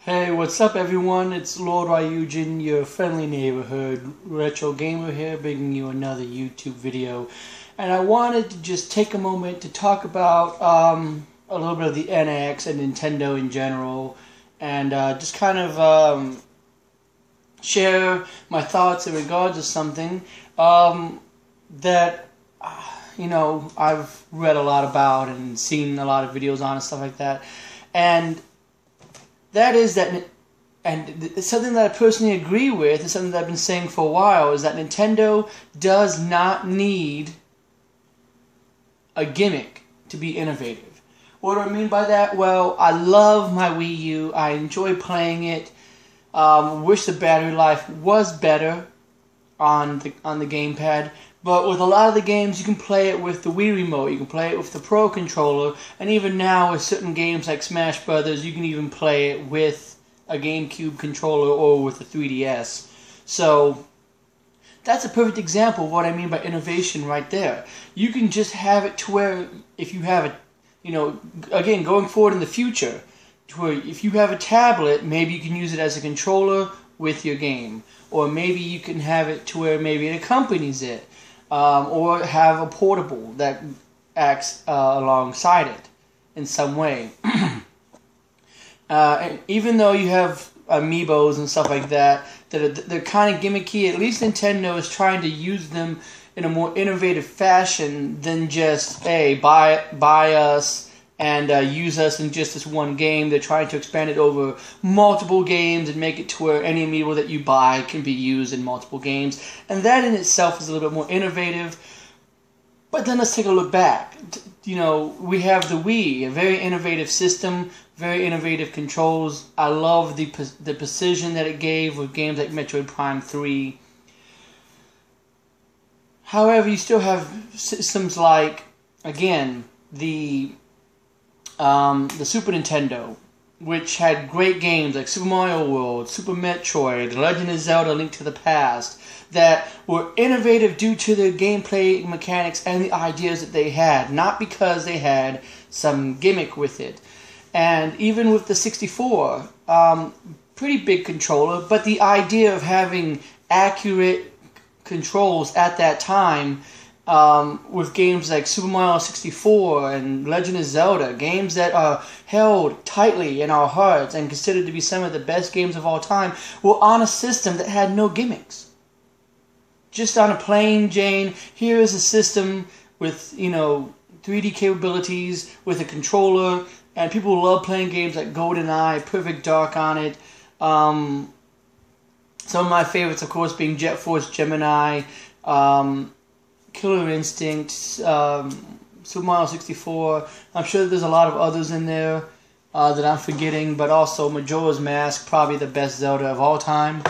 Hey, what's up everyone? It's Lord Ryujin, your friendly neighborhood retro gamer here, bringing you another YouTube video. And I wanted to just take a moment to talk about a little bit of the NX and Nintendo in general, and just kind of share my thoughts in regards to something that I've read a lot about and seen a lot of videos on and stuff like that. And that is that, and it's something that I personally agree with, and something that I've been saying for a while, is that Nintendo does not need a gimmick to be innovative. What do I mean by that? Well, I love my Wii U. I enjoy playing it. Wish the battery life was better on the gamepad. But with a lot of the games, you can play it with the Wii Remote, you can play it with the Pro Controller, and even now with certain games like Smash Brothers, you can even play it with a GameCube controller or with a 3DS. So that's a perfect example of what I mean by innovation right there. You can just have it to where if you have it, again, going forward in the future, to where if you have a tablet, maybe you can use it as a controller with your game. Or maybe you can have it to where maybe it accompanies it. Or have a portable that acts alongside it in some way. And even though you have amiibos and stuff like that, they're kind of gimmicky, at least Nintendo is trying to use them in a more innovative fashion than just, hey, buy us and use us in just this one game. They're trying to expand it over multiple games and make it to where any amiibo that you buy can be used in multiple games. And that in itself is a little bit more innovative. But then let's take a look back. We have the Wii, a very innovative system, very innovative controls. I love the precision that it gave with games like Metroid Prime 3. However, you still have systems like, again, the Super Nintendo, which had great games like Super Mario World, Super Metroid, The Legend of Zelda: Link to the Past, that were innovative due to the gameplay mechanics and the ideas that they had, not because they had some gimmick with it. And even with the 64, pretty big controller, but the idea of having accurate controls at that time, with games like Super Mario 64 and Legend of Zelda, games that are held tightly in our hearts and considered to be some of the best games of all time, were on a system that had no gimmicks. Just on a plain Jane, here is a system with, 3D capabilities, with a controller, and people love playing games like GoldenEye, Perfect Dark on it. Some of my favorites, of course, being Jet Force Gemini, Killer Instinct, Super Mario 64. I'm sure there's a lot of others in there that I'm forgetting, but also Majora's Mask, probably the best Zelda of all time.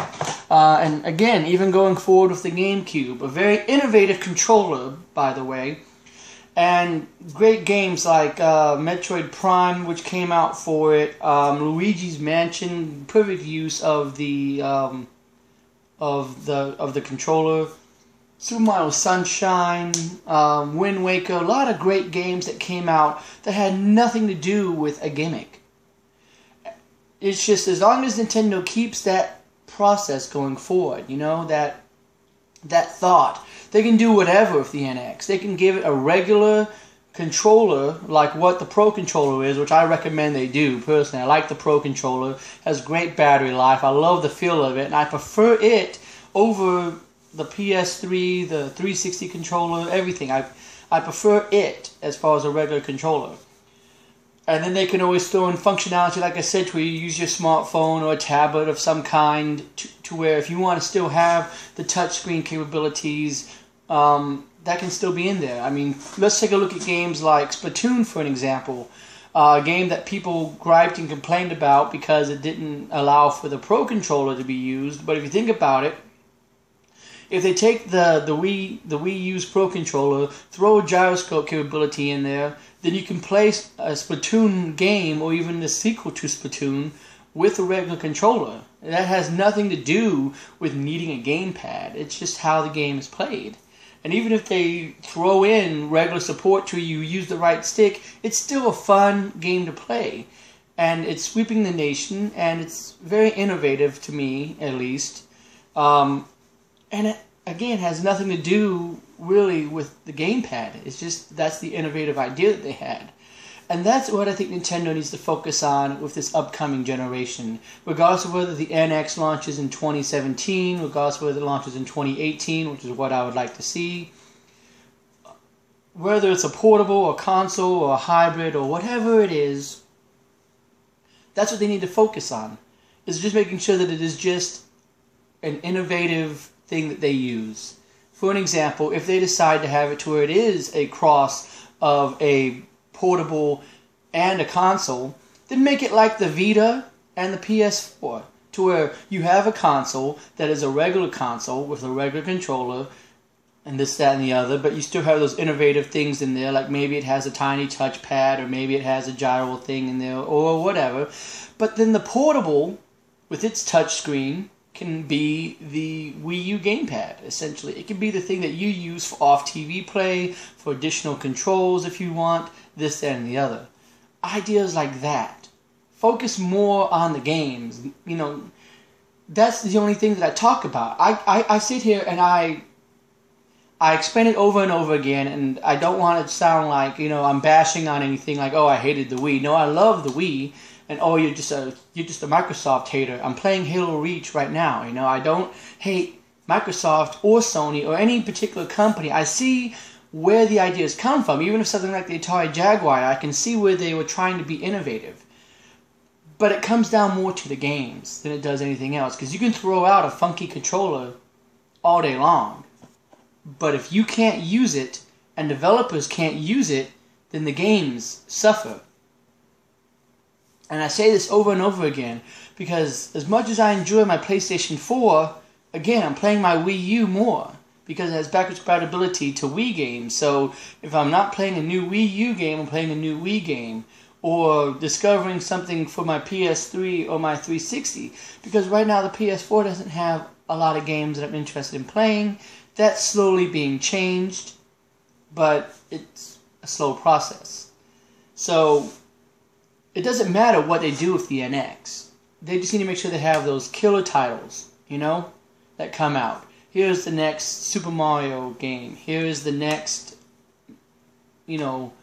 And again, even going forward with the GameCube, a very innovative controller, by the way, and great games like Metroid Prime, which came out for it, Luigi's Mansion, perfect use of the controller. Super Mario Sunshine, Wind Waker, a lot of great games that came out that had nothing to do with a gimmick. It's just as long as Nintendo keeps that process going forward, that thought, they can do whatever with the NX. They can give it a regular controller like what the Pro Controller is, which I recommend they do personally. I like the Pro Controller. It has great battery life. I love the feel of it, and I prefer it over the PS3, the 360 controller, everything. I prefer it as far as a regular controller. And then they can always throw in functionality, like I said, where you use your smartphone or a tablet of some kind to where if you want to still have the touchscreen capabilities, that can still be in there. I mean, let's take a look at games like Splatoon, for an example. A game that people griped and complained about because it didn't allow for the Pro Controller to be used. But if you think about it, if they take the Wii U's Pro Controller, throw a gyroscope capability in there, then you can play a Splatoon game or even the sequel to Splatoon with a regular controller. That has nothing to do with needing a gamepad. It's just how the game is played. And even if they throw in regular support to you use the right stick, it's still a fun game to play. and it's sweeping the nation, and it's very innovative to me, at least. And it, again, has nothing to do really with the gamepad. It's just that's the innovative idea that they had. And that's what I think Nintendo needs to focus on with this upcoming generation. Regardless of whether the NX launches in 2017, regardless of whether it launches in 2018, which is what I would like to see. Whether it's a portable, or console, or a hybrid, or whatever it is, that's what they need to focus on. Is just making sure that it is just an innovative thing that they use. For an example, if they decide to have it to where it is a cross of a portable and a console, then make it like the Vita and the PS4, to where you have a console that is a regular console with a regular controller and this, that, and the other, but you still have those innovative things in there, like maybe it has a tiny touchpad, or maybe it has a gyro thing in there, or whatever. But then the portable, with its touchscreen, can be the Wii U gamepad, essentially. It can be the thing that you use for off-TV play, for additional controls if you want, this, that, and the other. Ideas like that. Focus more on the games. You know, that's the only thing that I talk about. I sit here and I explain it over and over again, and I don't want it to sound like, you know, I'm bashing on anything like, oh, I hated the Wii. No, I love the Wii. And oh, you're just a Microsoft hater. I'm playing Halo Reach right now. You know, I don't hate Microsoft or Sony or any particular company. I see where the ideas come from. Even if something like the Atari Jaguar, I can see where they were trying to be innovative. But it comes down more to the games than it does anything else. Because you can throw out a funky controller all day long. But if you can't use it, and developers can't use it, then the games suffer. And I say this over and over again, because as much as I enjoy my PlayStation 4, again, I'm playing my Wii U more, because it has backwards compatibility to Wii games. So if I'm not playing a new Wii U game, I'm playing a new Wii game, or discovering something for my PS3 or my 360, because right now the PS4 doesn't have a lot of games that I'm interested in playing. That's slowly being changed, but it's a slow process. So it doesn't matter what they do with the NX. They just need to make sure they have those killer titles, you know, that come out. Here's the next Super Mario game. Here's the next, you know,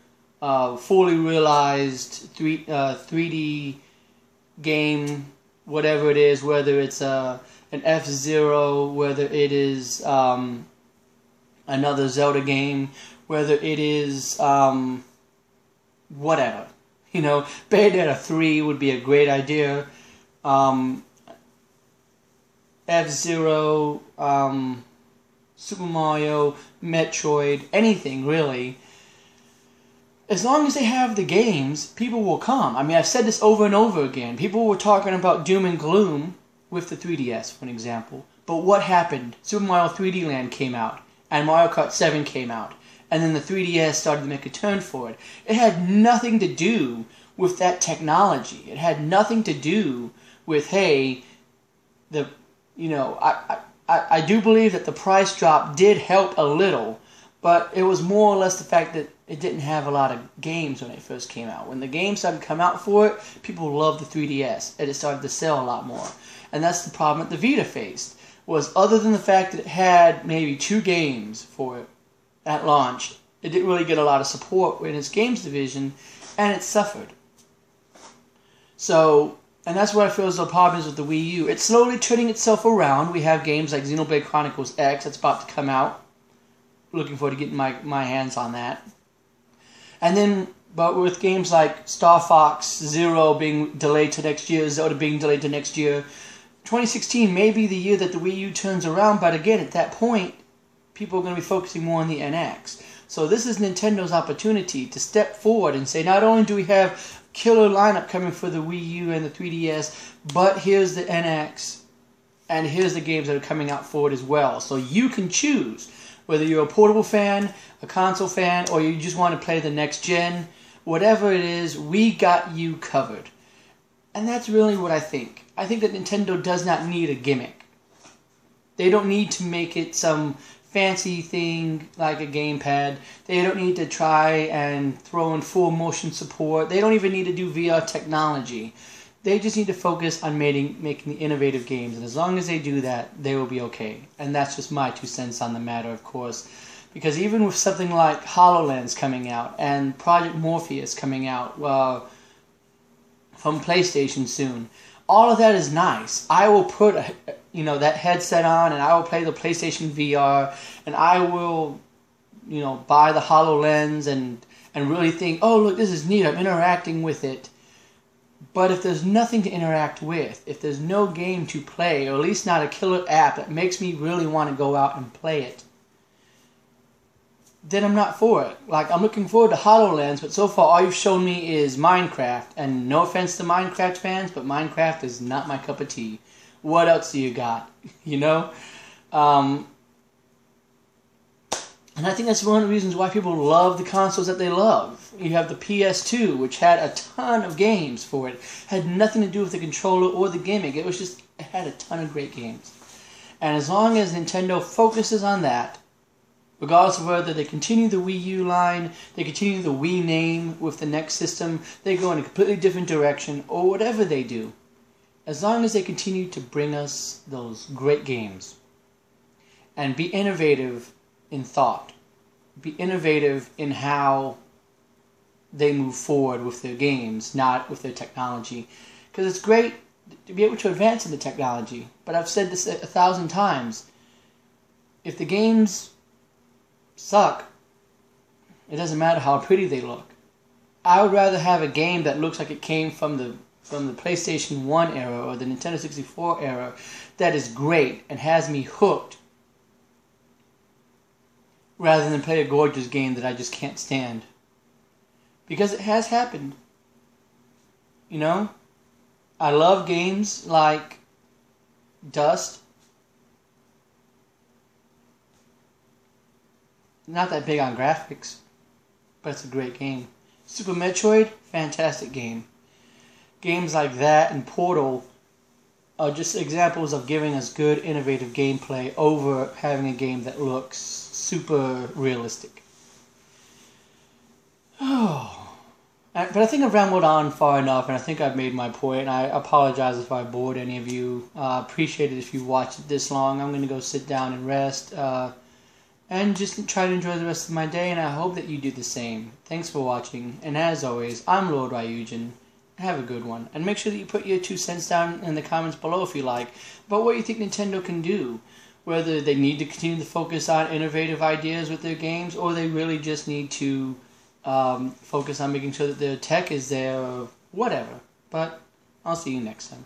fully realized 3D game, whatever it is, whether it's an F-Zero, whether it is another Zelda game, whether it is whatever. You know, Bayonetta 3 would be a great idea. F-Zero, Super Mario, Metroid, anything really. As long as they have the games, people will come. I mean, I've said this over and over again. People were talking about Doom and Gloom with the 3DS, for an example. But what happened? Super Mario 3D Land came out, and Mario Kart 7 came out. And then the 3DS started to make a turn for it. It had nothing to do with that technology. It had nothing to do with, hey, I do believe that the price drop did help a little, but it was more or less the fact that it didn't have a lot of games when it first came out. When the games started to come out for it, people loved the 3DS, and it started to sell a lot more. And that's the problem that the Vita faced, was other than the fact that it had maybe 2 games for it at launch, it didn't really get a lot of support in its games division, and it suffered. So, and that's what I feel is the problem is with the Wii U. It's slowly turning itself around. We have games like Xenoblade Chronicles X that's about to come out. Looking forward to getting my hands on that. And then, but with games like Star Fox Zero being delayed to next year, Zelda being delayed to next year, 2016 may be the year that the Wii U turns around, but again, at that point, people are going to be focusing more on the NX. So this is Nintendo's opportunity to step forward and say, not only do we have killer lineup coming for the Wii U and the 3DS, but here's the NX, and here's the games that are coming out for it as well. So you can choose whether you're a portable fan, a console fan, or you just want to play the next gen. Whatever it is, we got you covered. And that's really what I think. I think that Nintendo does not need a gimmick. They don't need to make it some fancy thing like a gamepad. They don't need to try and throw in full motion support. They don't even need to do VR technology. They just need to focus on making innovative games, and as long as they do that, they will be okay. And that's just my 2 cents on the matter, of course. Because even with something like HoloLens coming out and Project Morpheus coming out from PlayStation soon, all of that is nice. I will put that headset on, and I will play the PlayStation VR, and I will buy the HoloLens and really think, oh look, this is neat, I'm interacting with it. But if there's nothing to interact with, if there's no game to play, or at least not a killer app that makes me really want to go out and play it, then I'm not for it. Like, I'm looking forward to HoloLens, but so far all you've shown me is Minecraft. And no offense to Minecraft fans, but Minecraft is not my cup of tea. What else do you got? And I think that's one of the reasons why people love the consoles that they love. You have the PS2, which had a ton of games for it. Had nothing to do with the controller or the gimmick. It had a ton of great games. And as long as Nintendo focuses on that, regardless of whether they continue the Wii U line, they continue the Wii name with the next system, they go in a completely different direction, or whatever they do, as long as they continue to bring us those great games and be innovative in thought, be innovative in how they move forward with their games, not with their technology. Because it's great to be able to advance in the technology, but I've said this 1,000 times. If the games suck, it doesn't matter how pretty they look. I would rather have a game that looks like it came from the PlayStation 1 era or the Nintendo 64 era that is great and has me hooked, rather than play a gorgeous game that I just can't stand. Because it has happened. I love games like Dust. Not that big on graphics, but it's a great game. Super Metroid, fantastic game. Games like that and Portal are just examples of giving us good, innovative gameplay over having a game that looks super realistic. But I think I've rambled on far enough, and I think I've made my point, and I apologize if I bored any of you. Appreciate it if you watched it this long. I'm going to go sit down and rest. And just try to enjoy the rest of my day, and I hope that you do the same. Thanks for watching, and as always, I'm Lord Ryujin. Have a good one, and make sure that you put your 2 cents down in the comments below if you like, about what you think Nintendo can do. Whether they need to continue to focus on innovative ideas with their games, or they really just need to focus on making sure that their tech is there, or whatever. But I'll see you next time.